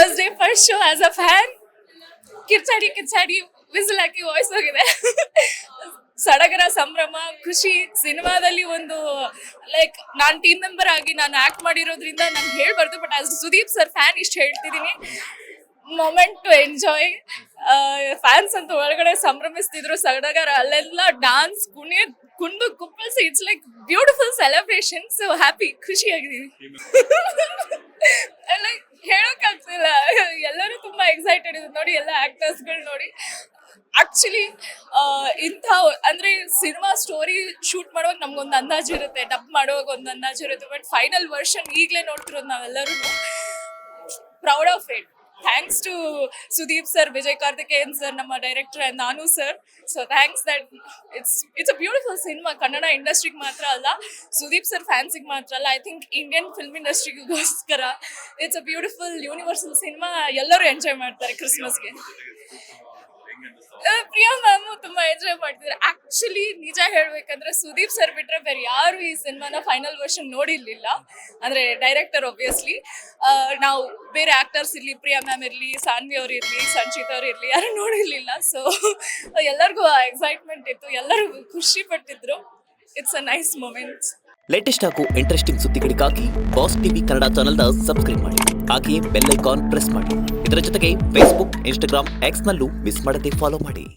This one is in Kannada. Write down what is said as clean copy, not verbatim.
First day first show as a fan ಕಿರ್ಚಾಡಿ ಕಿರ್ಚಾಡಿ ವಿಸಿಲ್ ಹಾಕಿ ವಾಯ್ಸ್ ಹೋಗಿದೆ. ಸಡಗರ, ಸಂಭ್ರಮ, ಖುಷಿ. ಸಿನಿಮಾದಲ್ಲಿ ಒಂದು ಲೈಕ್ ನಾನು ಟೀಮ್ ಮೆಂಬರ್ ಆಗಿ ನಾನು ಆಕ್ಟ್ ಮಾಡಿರೋದ್ರಿಂದ ನಾನು ಹೇಳ್ಬಾರ್ದು, but as Sudeep sir fan ಇಷ್ಟು ಹೇಳ್ತಿದ್ದೀನಿ. Moment to enjoy. ಫ್ಯಾನ್ಸ್ ಅಂತ ಒಳಗಡೆ ಸಂಭ್ರಮಿಸ್ತಿದ್ರು, ಸಡಗರ, ಅಲ್ಲೆಲ್ಲ ಡಾನ್ಸ್, ಕುಂದು ಕುಪ್ಪಳಿಸಿ, it's like beautiful celebration. So happy, ಖುಷಿಯಾಗಿದ್ದೀವಿ. ಲೈಕ್ ಹೇಳೋಕ್ಕಾಗ್ತಿಲ್ಲ, ಎಲ್ಲರೂ ತುಂಬಾ ಎಕ್ಸೈಟೆಡ್ ಇದ್ರು ನೋಡಿ, ಎಲ್ಲ ಆಕ್ಟರ್ಸ್ಗಳು ನೋಡಿ. ಆಕ್ಚುಲಿ ಇಂಥ ಅಂದ್ರೆ ಸಿನಿಮಾ ಸ್ಟೋರಿ ಶೂಟ್ ಮಾಡುವಾಗ ನಮ್ಗೊಂದು ಅಂದಾಜು ಇರುತ್ತೆ, ಡಬ್ ಮಾಡುವಾಗ ಒಂದು ಅಂದಾಜು ಇರುತ್ತೆ, ಬಟ್ ಫೈನಲ್ ವರ್ಷನ್ ಈಗಲೇ ನೋಡ್ತಿರೋದು ನಾವೆಲ್ಲರೂ. Proud of it. Thanks to Sudeep sir, Vijay Karthikeyan sir, ನಮ್ಮ ಡೈರೆಕ್ಟರ್, ಆ್ಯಂಡ್ ನಾನು sir. So thanks that it's a beautiful cinema. Kannada ಇಂಡಸ್ಟ್ರಿಗೆ ಮಾತ್ರ ಅಲ್ಲ, ಸುದೀಪ್ ಸರ್ ಫ್ಯಾನ್ಸಿಗೆ ಮಾತ್ರ ಅಲ್ಲ, ಐ ಥಿಂಕ್ ಇಂಡಿಯನ್ ಫಿಲ್ಮ್ ಇಂಡಸ್ಟ್ರಿಗೋಸ್ಕರ it's a beautiful universal cinema. ಎಲ್ಲರೂ ಎಂಜಾಯ್ ಮಾಡ್ತಾರೆ ಕ್ರಿಸ್ಮಸ್ಗೆ. ಪ್ರಿಯಾ ಮ್ಯಾಮ್ ತುಂಬಾ ಎಂಜಾಯ್ ಮಾಡ್ತಿದ್ದಾರೆ. ಆಕ್ಚುಲಿ ನಿಜ ಹೇಳ್ಬೇಕಂದ್ರೆ ಸುದೀಪ್ ಸರ್ ಬಿಟ್ರೆ ಬೇರೆ ಯಾರು ಈ ಸಿನಿಮಾನ ಫೈನಲ್ ವರ್ಷನ್ ನೋಡಿರ್ಲಿಲ್ಲ. ಅಂದ್ರೆ ಡೈರೆಕ್ಟರ್ ಒಬ್ವಿಯಸ್ಲಿ. ನಾವು ಬೇರೆ ಆಕ್ಟರ್ಸ್ ಇರ್ಲಿ, ಪ್ರಿಯಾ ಮ್ಯಾಮ್ ಇರ್ಲಿ, ಸಾನ್ವಿ ಅವ್ರು ಇರ್ಲಿ, ಸಂಚಿತ್ ಅವ್ರು ಇರ್ಲಿ, ಯಾರು ನೋಡಿರ್ಲಿಲ್ಲ. ಸೊ ಎಲ್ಲರಿಗೂ ಎಕ್ಸೈಟ್ಮೆಂಟ್ ಇತ್ತು, ಎಲ್ಲರೂ ಖುಷಿ ಪಟ್ಟಿದ್ರು. It's a nice moments. Latest ಹಾಗೂ ಇಂಟ್ರೆಸ್ಟಿಂಗ್ ಸುದ್ದಿಗಳಿಗಾಗಿ ಬಾಸ್ ಟಿವಿ ಕನ್ನಡ ಚಾನೆಲ್ನ ಸಬ್ಸ್ಕ್ರೈಬ್ ಮಾಡಿ. ಹಾಗೆಯೇ ಬೆಲ್ ಐಕಾನ್ ಪ್ರೆಸ್ ಮಾಡಿ. ಇದರ ಜೊತೆಗೆ ಫೇಸ್ಬುಕ್, ಇನ್ಸ್ಟಾಗ್ರಾಮ್, ಎಕ್ಸ್ನಲ್ಲೂ ಮಿಸ್ ಮಾಡದೆ ಫಾಲೋ ಮಾಡಿ.